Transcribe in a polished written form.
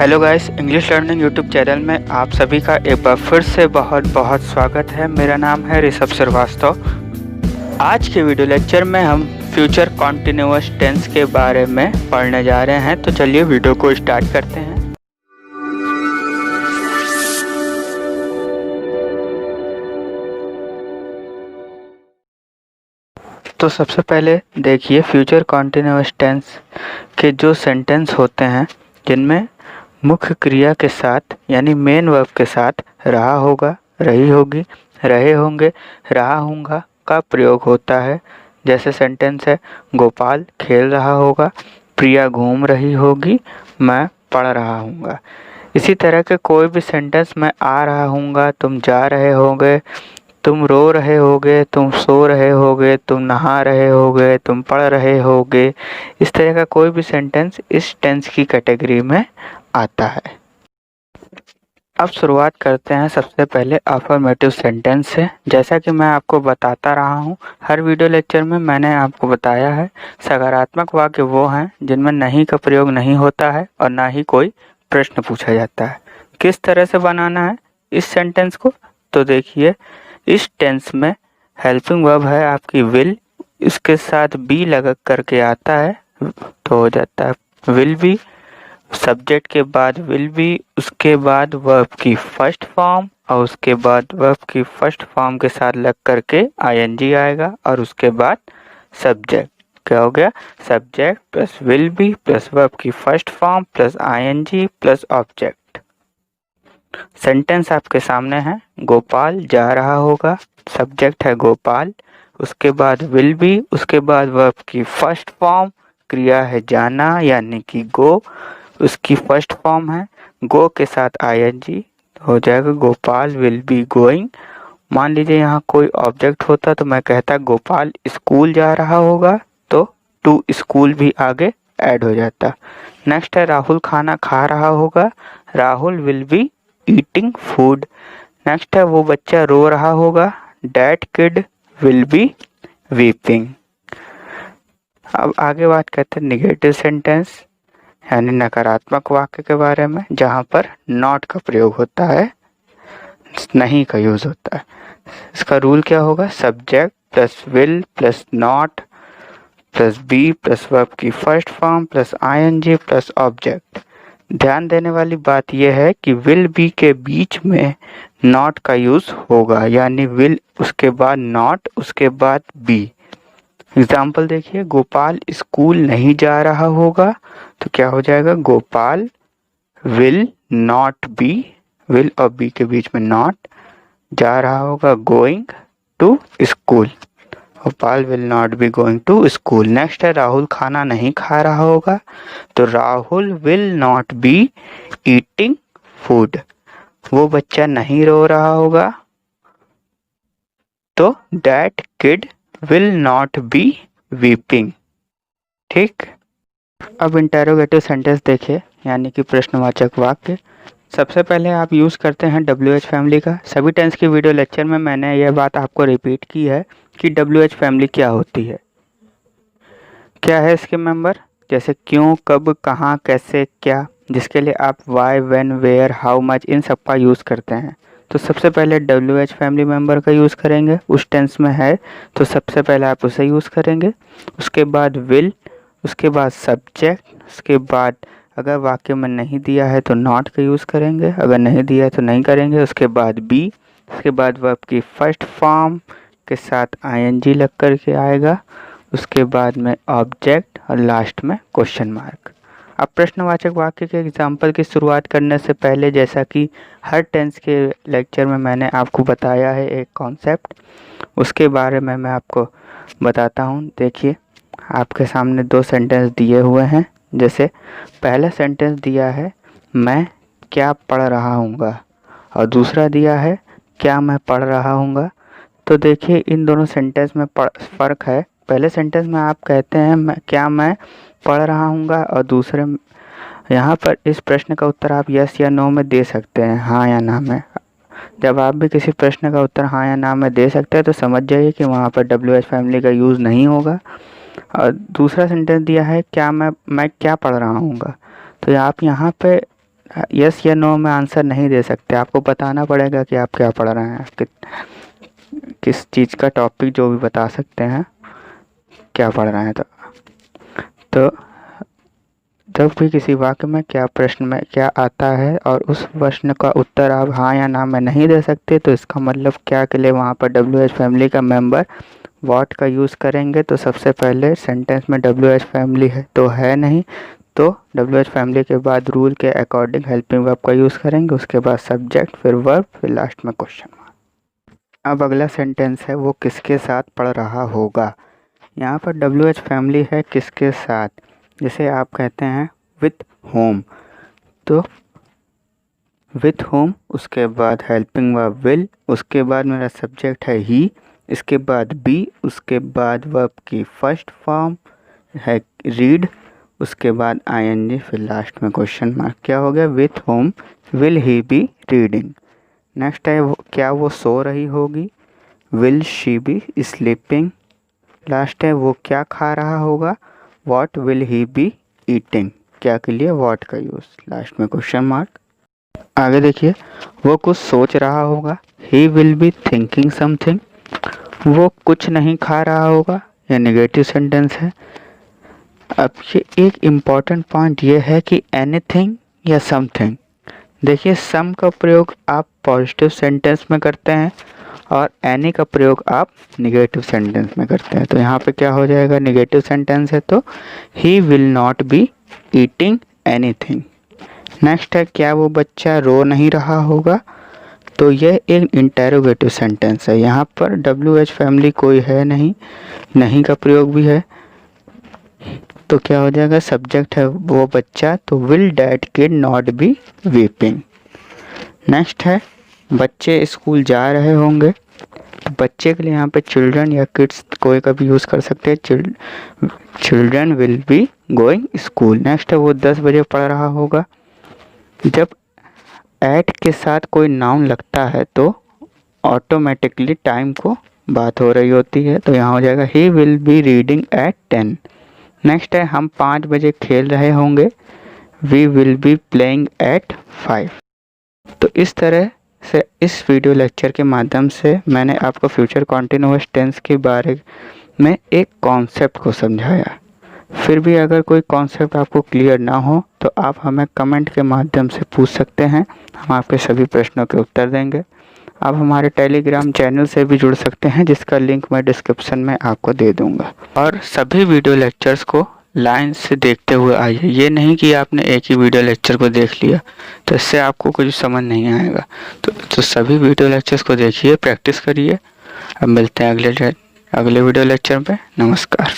Hello guys, English learning YouTube channel में आप सभी का एक बार फिर से बहुत बहुत स्वागत है। मेरा नाम है ऋषभ श्रीवास्तव। आज के वीडियो लेक्चर में हम फ्यूचर कॉन्टिन्यूअस टेंस के बारे में पढ़ने जा रहे हैं। तो चलिए वीडियो को स्टार्ट करते हैं। तो सबसे पहले देखिए, फ्यूचर कॉन्टिन्यूअस टेंस के जो सेंटेंस होते हैं जिनमें मुख्य क्रिया के साथ यानी मेन वर्ब के साथ रहा होगा, रही होगी, रहे होंगे, रहा होगा का प्रयोग होता है। जैसे सेंटेंस है, गोपाल खेल रहा होगा, प्रिया घूम रही होगी, मैं पढ़ रहा हूँगा। इसी तरह के कोई भी सेंटेंस मैं आ रहा हूँगा, तुम जा रहे होगे, तुम रो रहे होगे, तुम सो रहे होगे, तुम नहा रहे होगे, तुम पढ़ रहे होगे, इस तरह का कोई भी सेंटेंस इस टेंस की कैटेगरी में आता है। अब शुरुआत करते हैं सबसे पहले अफर्मेटिव सेंटेंस से। जैसा कि मैं आपको बताता रहा हूँ, हर वीडियो लेक्चर में मैंने आपको बताया है, सकारात्मक वाक्य वो हैं जिनमें नहीं का प्रयोग नहीं होता है और ना ही कोई प्रश्न पूछा जाता है। किस तरह से बनाना है इस सेंटेंस को, तो देखिए, इस टेंस में हेल्पिंग वर्ब है आपकी विल, इसके साथ बी लगा करके आता है तो हो जाता है विल बी। सब्जेक्ट के बाद विल बी, उसके बाद वर्ब की फर्स्ट फॉर्म और उसके बाद वर्ब की फर्स्ट फॉर्म के साथ लग करके आईएनजी आएगा और उसके बाद सब्जेक्ट। क्या हो गया? Subject plus will be plus verb की first form plus ING plus object. Sentence आपके सामने है, गोपाल जा रहा होगा, सब्जेक्ट है गोपाल, उसके बाद विल बी, उसके बाद वर्ब की फर्स्ट फॉर्म, क्रिया है जाना यानी कि गो, उसकी फर्स्ट फॉर्म है गो के साथ आईएनजी, हो जाएगा गोपाल विल बी गोइंग। मान लीजिए यहाँ कोई ऑब्जेक्ट होता तो मैं कहता गोपाल स्कूल जा रहा होगा, तो टू स्कूल भी आगे ऐड हो जाता। नेक्स्ट है राहुल खाना खा रहा होगा, Rahul will be eating food. Next है वो बच्चा रो रहा होगा, that kid will be weeping. अब आगे बात करते हैं निगेटिव सेंटेंस यानी नकारात्मक वाक्य के बारे में, जहाँ पर नॉट का प्रयोग होता है, नहीं का यूज होता है। इसका रूल क्या होगा? Subject plus will plus not plus be plus verb की first form plus ING plus object. ध्यान देने वाली बात यह है कि विल बी के बीच में नॉट का यूज होगा, यानी विल उसके बाद नॉट उसके बाद बी। एग्जाम्पल देखिए, गोपाल स्कूल नहीं जा रहा होगा, तो क्या हो जाएगा? Gopal will not be, will और बी के बीच में नॉट, जा रहा होगा going to school, Gopal will not be going to school. Next है राहुल खाना नहीं खा रहा होगा, तो Rahul will not be eating food. वो बच्चा नहीं रो रहा होगा, तो that kid will not be weeping. ठीक। अब इंटेरोगेटिव सेंटेंस देखिए, यानी कि प्रश्नवाचक वाक्य। सबसे पहले आप यूज़ करते हैं WH फैमिली का। सभी टेंस की वीडियो लेक्चर में मैंने यह बात आपको रिपीट की है कि WH फैमिली क्या होती है। क्या है इसके मेंबर? जैसे क्यों, कब, कहाँ, कैसे, क्या, जिसके लिए आप why, when, where, how much इन सब का यूज़ करते हैं। तो सबसे पहले WH फैमिली मेंबर का यूज़ करेंगे, उस टेंस में है तो सबसे पहले आप उसे यूज़ करेंगे। उसके बाद विल, उसके बाद सब्जेक्ट, उसके बाद अगर वाक्य में नहीं दिया है तो नॉट का यूज़ करेंगे, अगर नहीं दिया है तो नहीं करेंगे। उसके बाद बी, उसके बाद वर्ब की फर्स्ट फॉर्म के साथ आईएनजी लग कर के आएगा, उसके बाद में ऑब्जेक्ट और लास्ट में क्वेश्चन मार्क। अब प्रश्नवाचक वाक्य के एग्जाम्पल की शुरुआत करने से पहले, जैसा कि हर टेंस के लेक्चर में मैंने आपको बताया है एक कॉन्सेप्ट, उसके बारे में मैं आपको बताता हूँ। देखिए, आपके सामने दो सेंटेंस दिए हुए हैं। जैसे पहला सेंटेंस दिया है मैं क्या पढ़ रहा हूँगा और दूसरा दिया है क्या मैं पढ़ रहा हूँगा। तो देखिए, इन दोनों सेंटेंस में फ़र्क है। पहले सेंटेंस में आप कहते हैं क्या मैं पढ़ रहा हूँगा, और दूसरे यहाँ पर इस प्रश्न का उत्तर आप यस या नो में दे सकते हैं, हाँ या ना में। जब आप भी किसी प्रश्न का उत्तर हाँ या ना में दे सकते हैं तो समझ जाइए कि वहाँ पर WH फैमिली का यूज़ नहीं होगा। और दूसरा सेंटेंस दिया है क्या मैं क्या पढ़ रहा हूँगा, तो आप यहाँ पे यस या नो में आंसर नहीं दे सकते, आपको बताना पड़ेगा कि आप क्या पढ़ रहे हैं, किस चीज़ का टॉपिक, जो भी बता सकते हैं क्या पढ़ रहे हैं। तो जब भी किसी वाक्य में क्या प्रश्न में क्या आता है और उस प्रश्न का उत्तर आप हाँ या ना में नहीं दे सकते, तो इसका मतलब क्या के लिए वहाँ पर WH फैमिली का मेंबर व्हाट का यूज़ करेंगे। तो सबसे पहले सेंटेंस में WH फैमिली है तो है नहीं, तो WH फैमिली के बाद रूल के अकॉर्डिंग हेल्पिंग वर्ब का यूज़ करेंगे, उसके बाद सब्जेक्ट, फिर वर्ब, फिर लास्ट में क्वेश्चन मार्क। अब अगला सेंटेंस है वो किसके साथ पढ़ रहा होगा। यहाँ पर WH फैमिली है किसके साथ, जैसे आप कहते हैं विथ होम, तो विथ होम, उसके बाद हेल्पिंग वर्ब विल, उसके बाद मेरा सब्जेक्ट है ही, इसके बाद बी, उसके बाद वर्ब की फर्स्ट फॉर्म है रीड, उसके बाद ING, फिर लास्ट में क्वेश्चन मार्क। क्या हो गया, with whom will he be reading. Next है क्या वो सो रही होगी, will she be sleeping. Last है वो क्या खा रहा होगा, what will he be eating. क्या के लिए, व्हाट का यूज़, लास्ट में क्वेश्चन मार्क। आगे देखिए, वो कुछ सोच रहा होगा, he will be thinking something. वो कुछ नहीं खा रहा होगा, यह नेगेटिव सेंटेंस है। अब ये एक इम्पॉर्टेंट पॉइंट ये है कि एनीथिंग या समथिंग, देखिए सम का प्रयोग आप पॉजिटिव सेंटेंस में करते हैं और एनी का प्रयोग आप निगेटिव सेंटेंस में करते हैं। तो यहाँ पे क्या हो जाएगा, निगेटिव सेंटेंस है तो he will not be eating anything. Next है क्या वो बच्चा रो नहीं रहा होगा, तो यह एक इंटेरोगेटिव सेंटेंस है। यहाँ पर WH फैमिली कोई है नहीं, नहीं का प्रयोग भी है, तो क्या हो जाएगा, सब्जेक्ट है वो बच्चा, तो will that kid not be weeping. Next है बच्चे स्कूल जा रहे होंगे, तो बच्चे के लिए यहाँ पे चिल्ड्रन या किड्स कोई का भी यूज़ कर सकते हैं, children will be going school. Next है वो 10 बजे पढ़ रहा होगा, जब एट के साथ कोई नाउन लगता है तो ऑटोमेटिकली टाइम को बात हो रही होती है, तो यहाँ हो जाएगा he will be reading at 10। Next है हम 5 बजे खेल रहे होंगे, we will be playing at 5। तो इस तरह से इस वीडियो लेक्चर के माध्यम से मैंने आपको फ्यूचर कॉन्टिन्यूअस टेंस के बारे में एक कॉन्सेप्ट को समझाया। फिर भी अगर कोई कॉन्सेप्ट आपको क्लियर ना हो तो आप हमें कमेंट के माध्यम से पूछ सकते हैं, हम आपके सभी प्रश्नों के उत्तर देंगे। आप हमारे टेलीग्राम चैनल से भी जुड़ सकते हैं, जिसका लिंक मैं डिस्क्रिप्शन में आपको दे दूंगा। और सभी वीडियो लेक्चर्स को लाइन से देखते हुए आइए, ये नहीं कि आपने एक ही वीडियो लेक्चर को देख लिया तो इससे आपको कुछ समझ नहीं आएगा। तो सभी वीडियो लेक्चर्स को देखिए, प्रैक्टिस करिए। अब मिलते हैं अगले वीडियो लेक्चर में। नमस्कार।